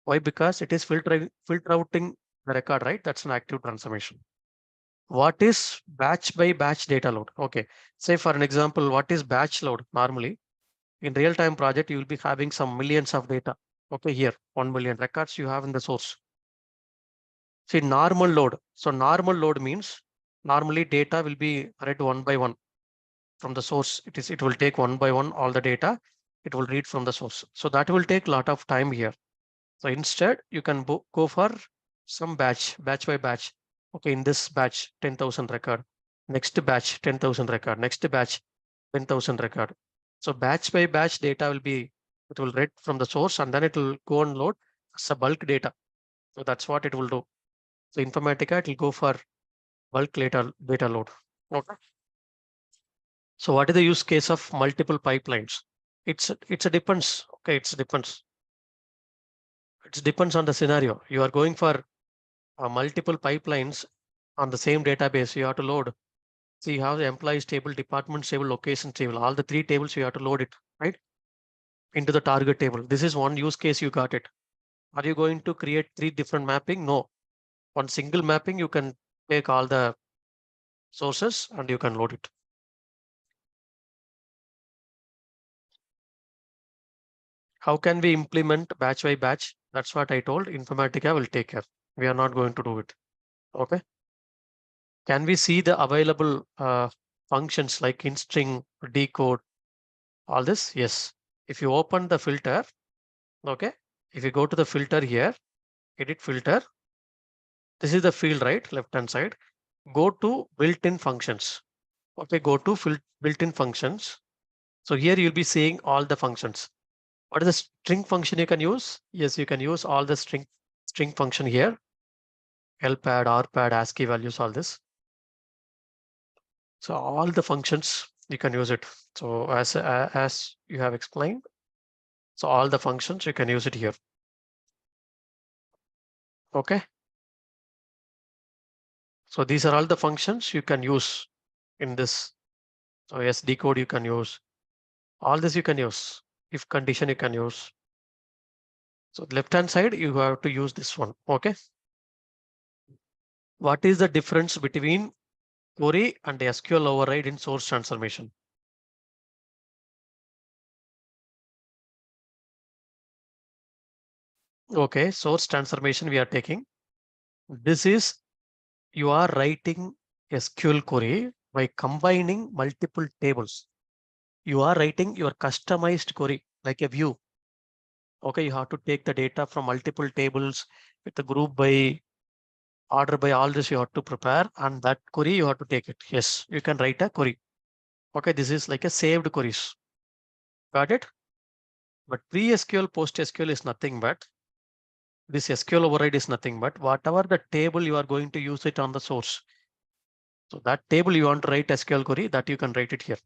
Speaker 1: Why? Because it is filtering the record, right? That's an active transformation. What is batch by batch data load? Okay, say for an example, what is batch load? Normally, in real-time project, you will be having some millions of data. Okay, here 1 million records you have in the source. See, normal load. So normal load means normally data will be read one by one from the source. It will take one by one all the data. It will read from the source. So that will take a lot of time here. So instead, you can go for some batch by batch. Okay, in this batch, 10,000 record. Next batch, 10,000 record. Next batch, 10,000 record. So batch by batch data it will read from the source, and then it will go and load as a bulk data. So that's what it will do. So Informatica, it will go for bulk data load. Okay. So what is the use case of multiple pipelines? It's a depends. Okay, it depends. It depends on the scenario. You are going for multiple pipelines on the same database. You have to load. So you have the employees table, departments table, locations table, all the 3 tables you have to load it, right? into the target table. This is one use case you got it. Are you going to create 3 different mapping? No. One single mapping, you can take all the sources and you can load it. How can we implement batch by batch? That's what I told. Informatica will take care. We are not going to do it. Okay. Can we see the available functions like in string, decode, all this? Yes. If you open the filter, okay. If you go to the filter here, edit filter, this is the field, right? Left hand side. Go to built-in functions. Okay. Go to built-in functions. So here you'll be seeing all the functions. What is the string function you can use? Yes, you can use all the string function here. LPAD, RPAD, ASCII values, all this. So all the functions you can use it. So as you have explained, so all the functions you can use it here. Okay. So these are all the functions you can use in this. So yes, decode you can use. All this you can use. If condition you can use. So left hand side you have to use this one. Okay. What is the difference between query and SQL override in source transformation? Okay, source transformation we are taking. This is you are writing SQL query by combining multiple tables. You are writing your customized query like a view. Okay, you have to take the data from multiple tables with the group by order by all this you have to prepare and that query you have to take it. Yes, you can write a query. Okay, this is like a saved queries. Got it? But pre-SQL, post-SQL is nothing but this SQL override is nothing but whatever the table you are going to use it on the source. So that table you want to write SQL query that you can write it here.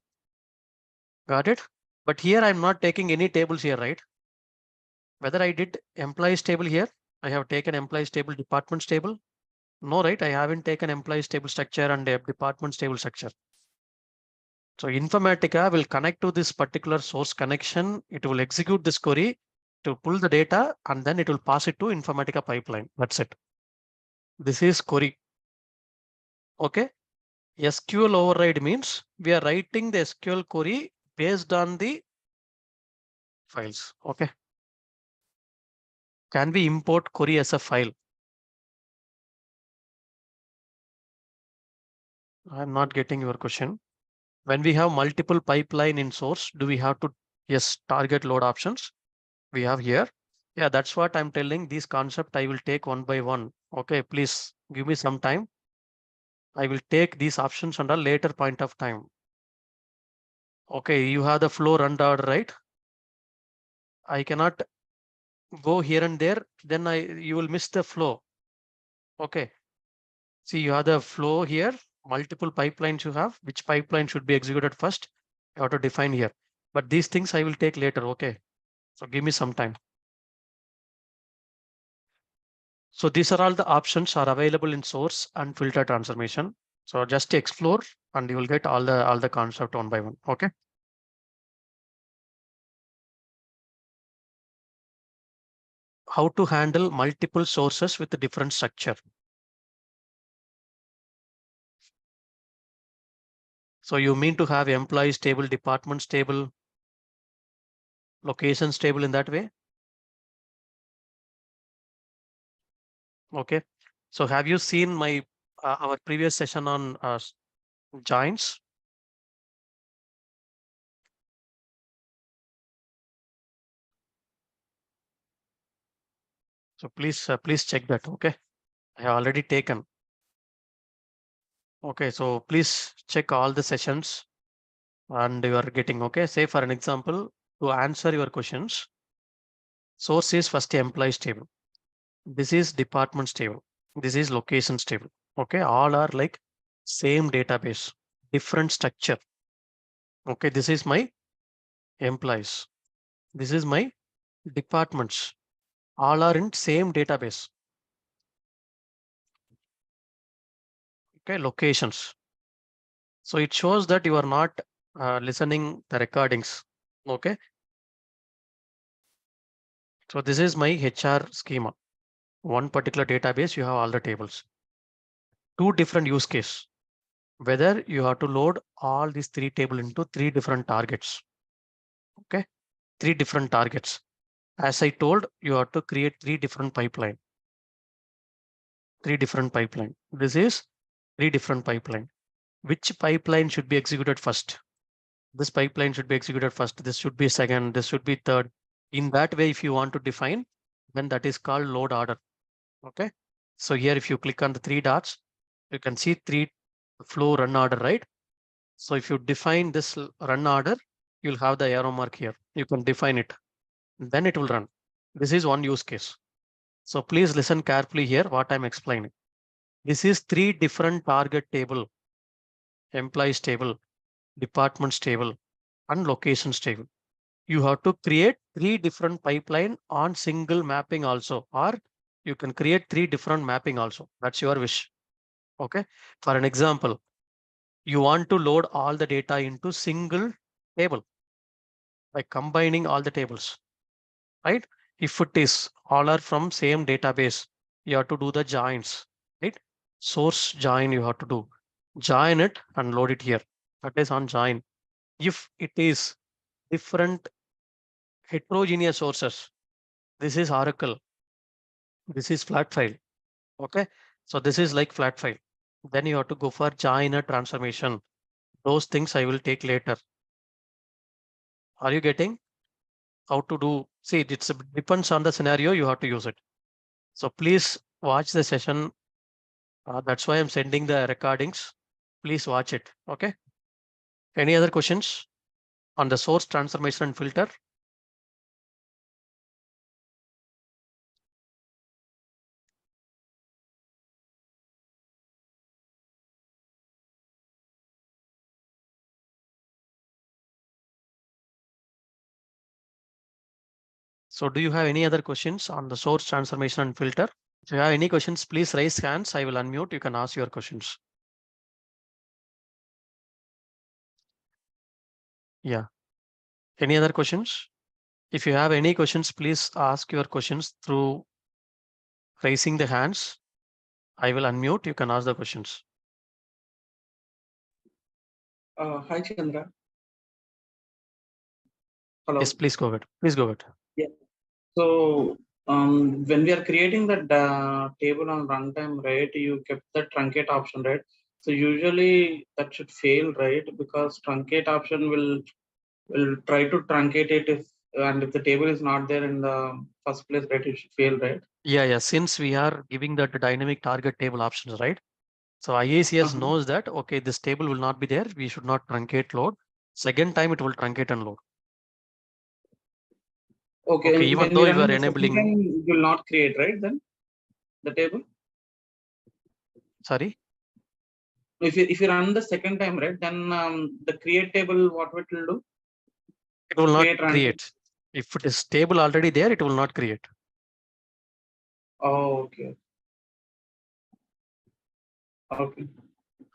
Speaker 1: Got it? But here I'm not taking any tables here, right? Whether I did employees table here, I have taken employees table, departments table. No, right? I haven't taken employees table structure and departments table structure. So Informatica will connect to this particular source connection. It will execute this query to pull the data and then it will pass it to Informatica pipeline. That's it. This is query. Okay. SQL override means we are writing the SQL query based on the files. Okay. Can we import query as a file? I'm not getting your question. When we have multiple pipeline in source, do we have to, yes, target load options? We have here. Yeah, that's what I'm telling. This concept I will take one by one. Okay, please give me some time. I will take these options under later point of time. Okay, you have the flow run order, right? I cannot go here and there. Then you will miss the flow. Okay. See, you have the flow here. Multiple pipelines you have. Which pipeline should be executed first? You have to define here. But these things I will take later. Okay. So give me some time. So these are all the options are available in source and filter transformation. So just explore and you will get all the concept one by one. Okay. How to handle multiple sources with a different structure. So you mean to have employees table, departments table, locations table in that way? Okay. So have you seen my our previous session on joins? So please check that. Okay. I have already taken. Okay. So please check all the sessions and you are getting, okay. Say for an example, to answer your questions, source is first employees table. This is departments table. This is locations table. Okay. All are like same database, different structure. Okay. This is my employees. This is my departments. All are in same database. Okay. Locations. So it shows that you are not listening the recordings. Okay. So this is my HR schema. One particular database, you have all the tables. Two different use case. Whether you have to load all these three tables into three different targets. Okay, three different targets. As I told, you have to create three different pipeline. This is three different pipeline. Which pipeline should be executed first? This pipeline should be executed first. This should be second. This should be third. In that way, if you want to define, then that is called load order. Okay. So here, if you click on the three dots, you can see three flow run order, right? So if you define this run order, you'll have the arrow mark here. You can define it. Then it will run. This is one use case. So please listen carefully here what I'm explaining. This is three different target table, employees table, departments table, and locations table. You have to create three different pipeline on single mapping also, or you can create three different mapping also. That's your wish. Okay. For an example, you want to load all the data into single table by combining all the tables, right? If it is all are from same database, you have to do the joins, right? Source join you have to do. Join it and load it here. That is on join. If it is different heterogeneous sources, this is Oracle, this is flat file. Okay. So this is like flat file. Then you have to go for join a transformation. Those things I will take later. Are you getting how to do? See, it depends on the scenario, you have to use it. So please watch the session. That's why I'm sending the recordings. Please watch it. Okay. Any other questions on the source transformation and filter? So do you have any other questions on the source transformation and filter? If you have any questions, please raise hands. I will unmute. You can ask your questions. Yeah. Any other questions? If you have any questions, please ask your questions through raising the hands. I will unmute. You can ask the questions.
Speaker 2: Hi, Chandra. Hello.
Speaker 1: Yes, please go ahead. Please go ahead.
Speaker 2: Yeah. So when we are creating that table on runtime, right, you kept the truncate option, right? So usually that should fail, right? Because truncate option will try to truncate it if the table is not there in the first place, right? It should fail, right?
Speaker 1: Yeah. Since we are giving the dynamic target table options, right? So IICS knows that, okay, this table will not be there. We should not truncate load. Second time it will truncate and load.
Speaker 2: Okay,
Speaker 1: Okay,
Speaker 2: and
Speaker 1: even
Speaker 2: when
Speaker 1: though
Speaker 2: we
Speaker 1: you
Speaker 2: run
Speaker 1: are
Speaker 2: the second
Speaker 1: enabling,
Speaker 2: time, it will not create, right? Then the table.
Speaker 1: sorry,
Speaker 2: If you run the second time, right, then the create table, what it will do?
Speaker 1: it will not
Speaker 2: Create runtime.
Speaker 1: create. If it is table already there, it will not create.
Speaker 2: Oh, okay. Okay.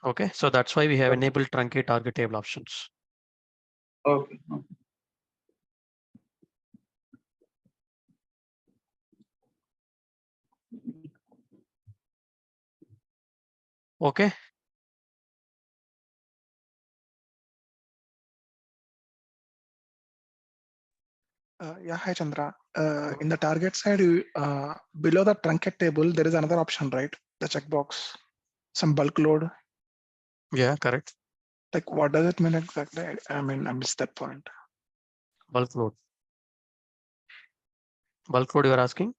Speaker 1: Okay, so that's why we have
Speaker 2: Okay.
Speaker 1: enabled truncate target table options.
Speaker 2: Okay.
Speaker 1: Okay.
Speaker 3: Yeah, hi Chandra. In the target side, below the truncate table, there is another option, right? The checkbox, some bulk load.
Speaker 1: Yeah, correct.
Speaker 3: Like, what does it mean exactly? I mean, I missed that point.
Speaker 1: Bulk load. Bulk load you are asking?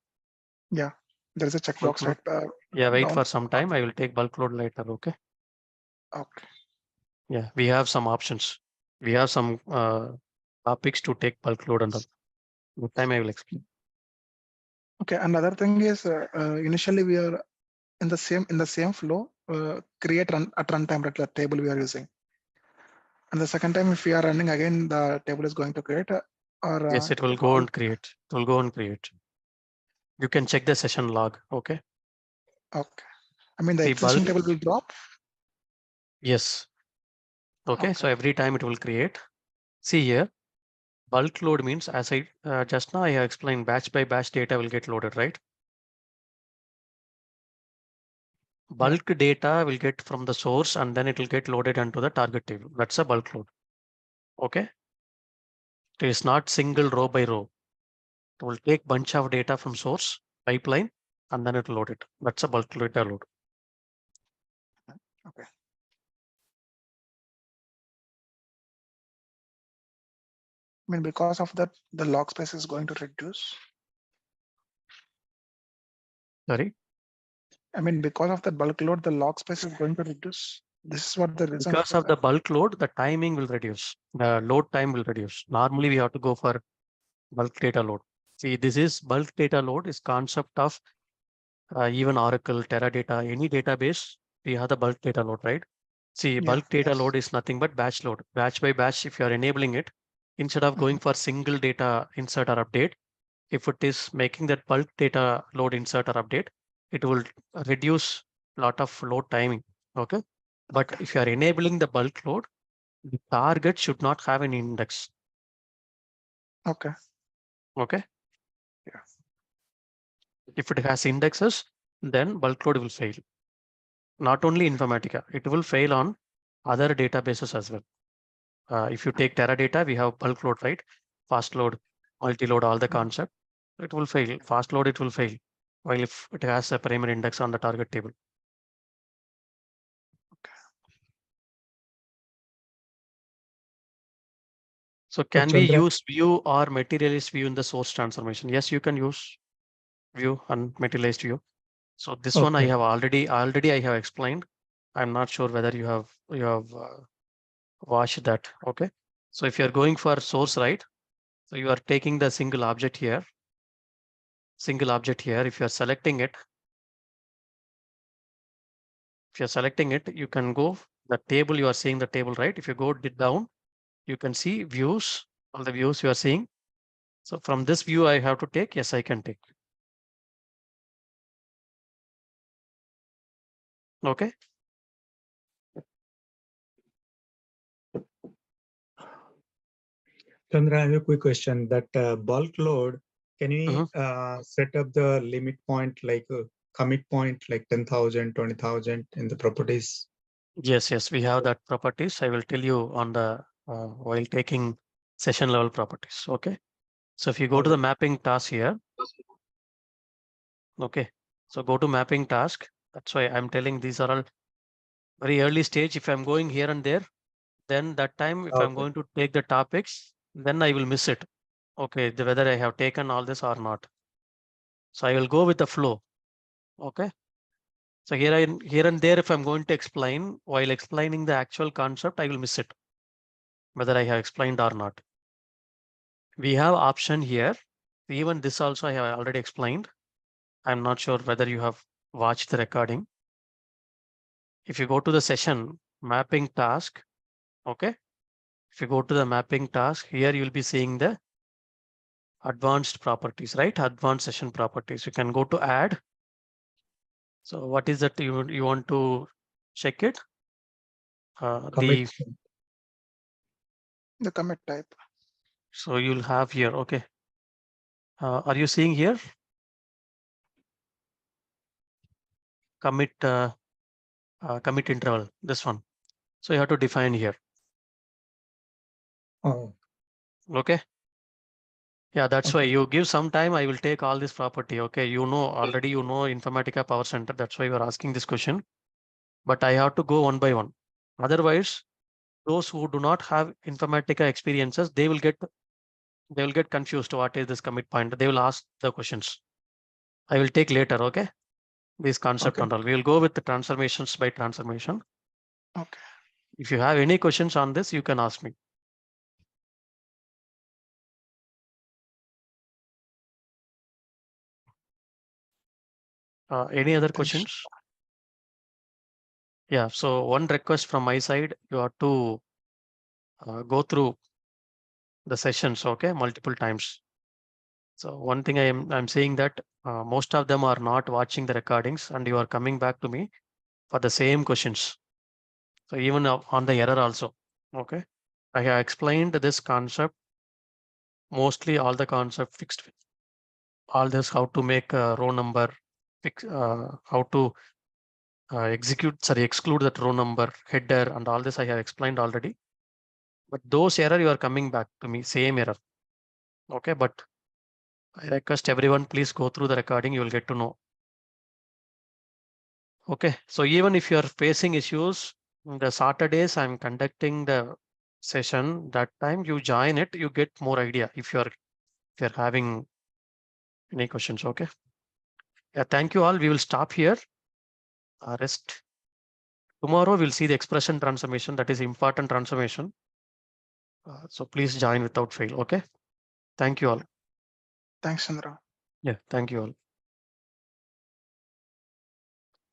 Speaker 3: Yeah, there is a
Speaker 1: Bulk
Speaker 3: checkbox,
Speaker 1: load.
Speaker 3: right?
Speaker 1: Yeah, wait
Speaker 3: Down.
Speaker 1: for some time. I will take bulk load later. Okay.
Speaker 3: Okay.
Speaker 1: Yeah, we have some options. We have some topics to take bulk load and all. With time I will explain.
Speaker 3: Okay. Another thing is, initially we are in the same flow. Create run at runtime, right? The table we are using. And the second time, if we are running again, the table is going to create.
Speaker 1: Yes, it will go and create. It will go and create. You can check the session log. Okay.
Speaker 3: Okay. I mean, the
Speaker 1: See,
Speaker 3: existing
Speaker 1: bulk.
Speaker 3: table will drop.
Speaker 1: Yes. Okay. So every time it will create. See here. Bulk load means, as I just now I have explained, batch by batch data will get loaded, right? Bulk data will get from the source and then it will get loaded into the target table. That's a bulk load. Okay. It is not single row by row. It will take bunch of data from source pipeline and then it will load it. That's a bulk data load.
Speaker 3: Okay. I mean, because of that, the log space is going to reduce.
Speaker 1: Sorry.
Speaker 3: I mean, because of that bulk load, the log space is going to reduce. This is what the reason
Speaker 1: Because
Speaker 3: for
Speaker 1: of the
Speaker 3: that.
Speaker 1: bulk load, the timing will reduce. The load time will reduce. Normally, we have to go for bulk data load. See, this is bulk data load is concept of even Oracle, Teradata, any database, we have the bulk data load, right? See, bulk data
Speaker 3: Yes.
Speaker 1: load is nothing but batch load. Batch by batch, if you are enabling it, instead of going for single data insert or update, if it is making that bulk data load insert or update, it will reduce lot of load timing. Okay. But
Speaker 3: Okay.
Speaker 1: if you are enabling the bulk load, the target should not have an index.
Speaker 3: Okay.
Speaker 1: Okay.
Speaker 3: Yeah.
Speaker 1: If it has indexes, then bulk load will fail. Not only Informatica, it will fail on other databases as well. If you take Teradata, we have bulk load, right? Fast load, multi load, all the concept. It will fail. Fast load, it will fail. While if it has a primary index on the target table. So can we
Speaker 4: Chandra,
Speaker 1: use view or materialized view in the source transformation? Yes, you can use view and materialized view. So this one I
Speaker 4: okay.
Speaker 1: have already I have explained. I'm not sure whether you have watched that. Okay. So if you're going for source, right? So you are taking the single object here. Single object here. If you're selecting it, you can go the table. You are seeing the table, right? If you go down, you can see views, all the views you are seeing. So from this view, I have to take. Yes, I can take. Okay.
Speaker 4: Chandra, I have a quick question. That bulk load, can we set up the limit point like commit point like 10,000, 20,000 in the properties?
Speaker 1: Yes, we have that properties. I will tell you on the while taking session level properties. Okay. So if you go to the
Speaker 4: Okay.
Speaker 1: mapping task here, okay. So go to mapping task. That's why I'm telling these are all very early stage. If I'm going here and there, then that time, if I'm
Speaker 4: Okay.
Speaker 1: going to take the topics, then I will miss it. Okay, whether I have taken all this or not. So I will go with the flow. Okay. So here and there, if I'm going to explain, while explaining the actual concept, I will miss it, whether I have explained or not. We have option here. Even this also I have already explained. I'm not sure whether you have watched the recording. If you go to the session mapping task, okay. If you go to the mapping task, here you'll be seeing the advanced properties, right? Advanced session properties. You can go to add. So what is that you want to check it?
Speaker 4: Commit.
Speaker 3: The commit type.
Speaker 1: So you'll have here, okay. Are you seeing here? Commit commit interval, this one. So you have to define here.
Speaker 4: Oh,
Speaker 1: Okay. Yeah, that's why
Speaker 4: okay.
Speaker 1: you give some time. I will take all this property. Okay. Already Informatica Power Center. That's why you're asking this question. But I have to go one by one. Otherwise, those who do not have Informatica experiences, they will get confused. What is this commit point? They will ask the questions. I will take later. Okay. This concept
Speaker 4: Okay.
Speaker 1: and all. We will go with the transformations by transformation.
Speaker 3: Okay.
Speaker 1: If you have any questions on this, you can ask me. Any other
Speaker 3: Thanks.
Speaker 1: questions? Yeah. So one request from my side, you have to go through the sessions, okay, multiple times. So one thing I'm saying that most of them are not watching the recordings and you are coming back to me for the same questions. So even on the error also, okay. I have explained this concept mostly all the concept fixed. All this, how to make a row number, how to exclude that row number, header, and all this I have explained already. But those error you are coming back to me, same error. Okay, but I request everyone, please go through the recording, you will get to know. Okay, so even if you are facing issues, the Saturdays I'm conducting the session, that time you join it, you get more idea if you're having any questions. Okay. Yeah, thank you all. We will stop here. Rest. Tomorrow we'll see the expression transformation, that is important transformation. So please join without fail. Okay. Thank you all.
Speaker 3: Thanks, Chandra.
Speaker 1: Yeah, thank you all.